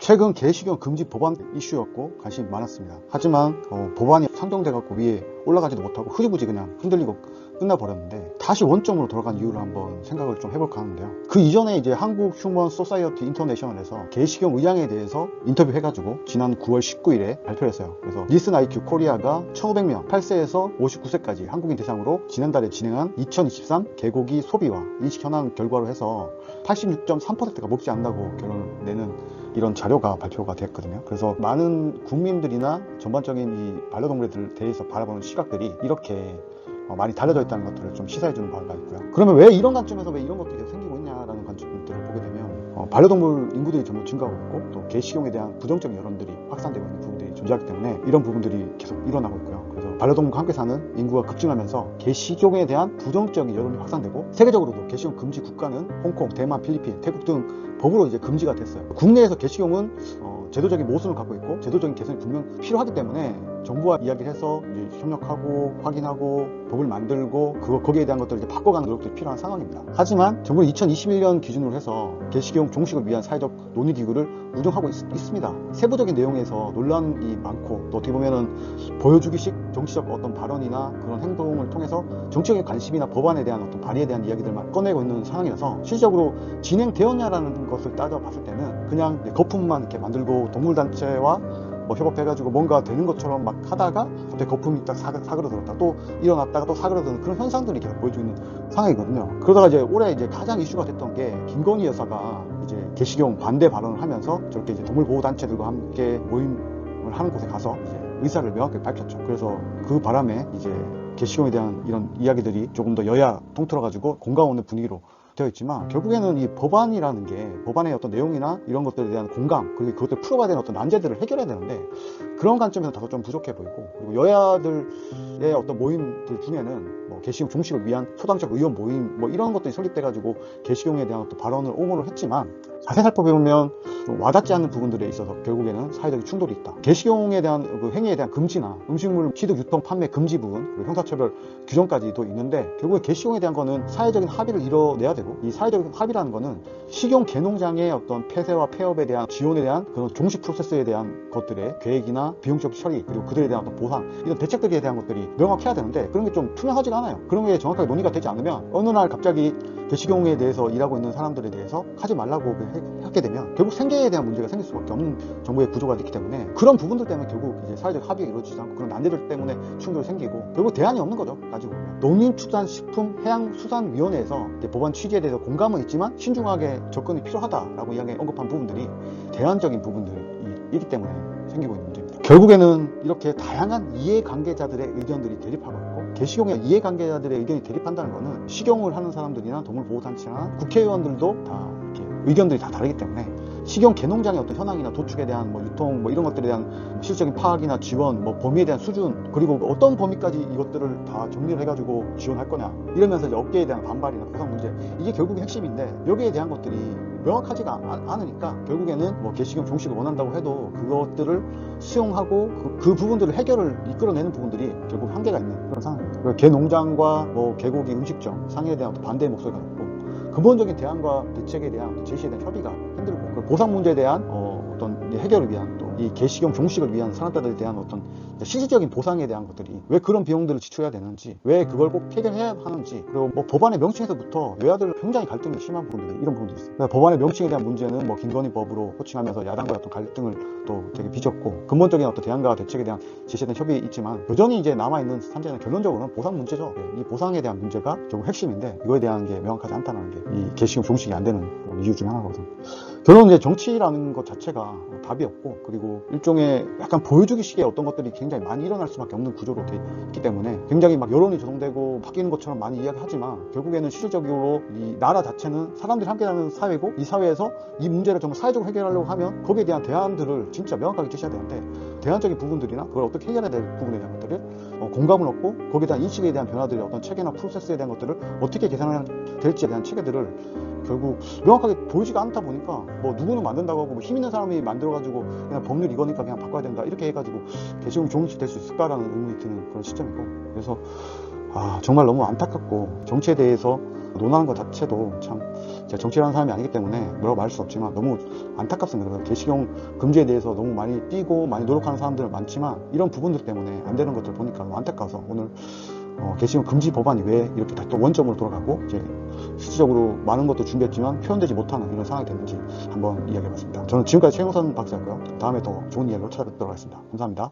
최근 개식용 금지 법안 이슈였고 관심이 많았습니다. 하지만 법안이 상정돼갖고 위에 올라가지도 못하고 흐지부지 그냥 흔들리고 끝나버렸는데, 다시 원점으로 돌아간 이유를 한번 생각을 좀 해볼까 하는데요. 그 이전에 이제 한국 휴먼 소사이어티 인터내셔널에서 개식용 의향에 대해서 인터뷰해가지고 지난 9월 19일에 발표를 했어요. 그래서 리슨 IQ 코리아가 1500명 8세에서 59세까지 한국인 대상으로 지난달에 진행한 2023 개고기 소비와 인식 현황 결과로 해서 86.3%가 먹지 않는다고 결론을 내는 이런 자료가 발표가 됐거든요. 그래서 많은 국민들이나 전반적인 이 반려동물에 대해서 바라보는 시각들이 이렇게 많이 달라져 있다는 것들을 좀 시사해주는 바가 있고요. 그러면 왜 이런 관점에서 왜 이런 것들이 계속 생기고 있냐라는 관점들을 보게 되면 반려동물 인구들이 점점 증가하고 있고, 또 개식용에 대한 부정적인 여론들이 확산되고 있는 부분들이 존재하기 때문에 이런 부분들이 계속 일어나고 있고요. 그래서 반려동물과 함께 사는 인구가 급증하면서 개식용에 대한 부정적인 여론이 확산되고, 세계적으로도 개식용 금지 국가는 홍콩, 대만, 필리핀, 태국 등 법으로 이제 금지가 됐어요. 국내에서 개식용은 제도적인 모순을 갖고 있고 제도적인 개선이 분명 필요하기 때문에 정부와 이야기를 해서 이제 협력하고 확인하고 법을 만들고 거기에 대한 것들을 이제 바꿔가는 노력들이 필요한 상황입니다. 하지만 정부는 2021년 기준으로 해서 개식용 종식을 위한 사회적 논의기구를 운영하고 있습니다. 세부적인 내용에서 논란이 많고, 또 어떻게 보면은 보여주기식 정치적 어떤 발언이나 그런 행동을 통해서 정치적인 관심이나 법안에 대한 어떤 발의에 대한 이야기들만 꺼내고 있는 상황이라서, 실질적으로 진행되었냐라는 것을 따져봤을 때는 그냥 거품만 이렇게 만들고 동물단체와 협업해가지고 뭔가 되는 것처럼 막 하다가 갑자기 거품이 딱 사그러들었다, 또 일어났다가 또 사그러드는 그런 현상들이 계속 보여주고 있는 상황이거든요. 그러다가 이제 올해 이제 가장 이슈가 됐던 게, 김건희 여사가 이제 개식용 반대 발언을 하면서 저렇게 이제 동물보호단체들과 함께 모임을 하는 곳에 가서 이제 의사를 명확하게 밝혔죠. 그래서 그 바람에 이제 개식용에 대한 이런 이야기들이 조금 더 여야 통틀어가지고 공감 없는 분위기로 되어 있지만, 결국에는 이 법안이라는 게 법안의 어떤 내용이나 이런 것들에 대한 공감, 그리고 그것들 풀어가야 되는 어떤 난제들을 해결해야 되는데, 그런 관점에서 다소 좀 부족해 보이고, 그리고 여야들의 어떤 모임들 중에는 개식용 종식을 위한 소당적 의원 모임 이런 것들이 설립돼가지고 개식용에 대한 어떤 발언을 옹호를 했지만, 자세히 살펴보면 좀 와닿지 않는 부분들에 있어서 결국에는 사회적인 충돌이 있다. 개식용에 대한 그 행위에 대한 금지나 음식물 취득, 유통, 판매 금지 부분, 그리고 형사처벌 규정까지도 있는데, 결국에 개식용에 대한 거는 사회적인 합의를 이뤄내야 되고, 이 사회적인 합의라는 거는 식용 개농장의 어떤 폐쇄와 폐업에 대한 지원에 대한 그런 종식 프로세스에 대한 것들의 계획이나 비용적 처리, 그리고 그들에 대한 어떤 보상, 이런 대책들에 대한 것들이 명확해야 되는데, 그런 게 좀 투명하지가 않아요. 그런 게 정확하게 논의가 되지 않으면 어느 날 갑자기 개식용에 대해서 일하고 있는 사람들에 대해서 하지 말라고 하게 되면 결국 생계에 대한 문제가 생길 수밖에 없는 정부의 구조가 있기 때문에, 그런 부분들 때문에 결국 이제 사회적 합의가 이루어지지 않고 그런 난제들 때문에 충돌이 생기고, 결국 대안이 없는 거죠. 가지고 보면 농림축산식품해양수산위원회에서 법안 취지에 대해서 공감은 있지만 신중하게 접근이 필요하다라고 이야기 언급한 부분들이 대안적인 부분들이 있기 때문에 생기고 있는 문제입니다. 결국에는 이렇게 다양한 이해관계자들의 의견들이 대립하고 있고, 개식용의 이해관계자들의 의견이 대립한다는 것은 식용을 하는 사람들이나 동물보호단체나 국회의원들도 다 이렇게 의견들이 다 다르기 때문에, 식용 개농장의 어떤 현황이나 도축에 대한 유통 이런 것들에 대한 실질적인 파악이나 지원, 범위에 대한 수준, 그리고 어떤 범위까지 이것들을 다 정리를 해가지고 지원할 거냐, 이러면서 이제 업계에 대한 반발이나 보상 문제, 이게 결국은 핵심인데, 여기에 대한 것들이 명확하지가 않으니까 결국에는 개식용 종식을 원한다고 해도 그것들을 수용하고 그 부분들을 해결을 이끌어내는 부분들이 결국 한계가 있는 그런 상황입니다. 개농장과 개고기 음식점 상해에 대한 반대의 목소리가 높고, 근본적인 대안과 대책에 대한 제시에 대한 협의가 힘들고, 보상 문제에 대한 어떤 해결을 위한, 또 이 개식용 종식을 위한 산업자들에 대한 어떤 실질적인 보상에 대한 것들이 왜 그런 비용들을 지출해야 되는지, 왜 그걸 꼭 해결해야 하는지, 그리고 법안의 명칭에서부터 여야들 굉장히 갈등이 심한 부분들이, 이런 부분들이 있어요. 그러니까 법안의 명칭에 대한 문제는 김건희 법으로 호칭하면서 야당과의 어떤 갈등을 또 되게 빚었고, 근본적인 어떤 대안과 대책에 대한 제시에 대한 협의가 있지만, 여전히 이제 남아있는 산재는 결론적으로는 보상 문제죠. 이 보상에 대한 문제가 결국 핵심인데, 이거에 대한 게 명확하지 않다는 게 이 개식용 종식이 안 되는 이유 중에 하나거든요. 결국은 이제 정치라는 것 자체가 답이 없고, 그리고 일종의 약간 보여주기식의 어떤 것들이 굉장히 많이 일어날 수밖에 없는 구조로 되어 있기 때문에, 굉장히 여론이 조성되고 바뀌는 것처럼 많이 이야기하지만, 결국에는 실질적으로 이 나라 자체는 사람들이 함께 사는 사회고, 이 사회에서 이 문제를 정말 사회적으로 해결하려고 하면 거기에 대한 대안들을 진짜 명확하게 제시해야 되는데, 대안적인 부분들이나 그걸 어떻게 해결해야 될 부분에 대한 것들을 공감을 얻고, 거기에 대한 인식에 대한 변화들이 어떤 체계나 프로세스에 대한 것들을 어떻게 개선해야 될지에 대한 체계들을 결국 명확하게 보이지가 않다 보니까, 누구는 만든다고 하고 힘 있는 사람이 만들어가지고 그냥 법률 이거니까 그냥 바꿔야 된다 이렇게 해가지고 개식용 종식 될 수 있을까라는 의문이 드는 그런 시점이고, 그래서 정말 너무 안타깝고, 정치에 대해서 논하는 것 자체도 참, 제가 정치라는 사람이 아니기 때문에 뭐라고 말할 수 없지만 너무 안타깝습니다. 그래서 게시경 금지에 대해서 너무 많이 뛰고 많이 노력하는 사람들은 많지만 이런 부분들 때문에 안 되는 것들 보니까 너무 안타까워서 오늘 게시경 금지 법안이 왜 이렇게 다시 또 원점으로 돌아가고 이제 실질적으로 많은 것도 준비했지만 표현되지 못하는 이런 상황이 됐는지 한번 이야기해봤습니다. 저는 지금까지 최영선 박사였고요. 다음에 더 좋은 이야기로 찾아뵙도록 하겠습니다. 감사합니다.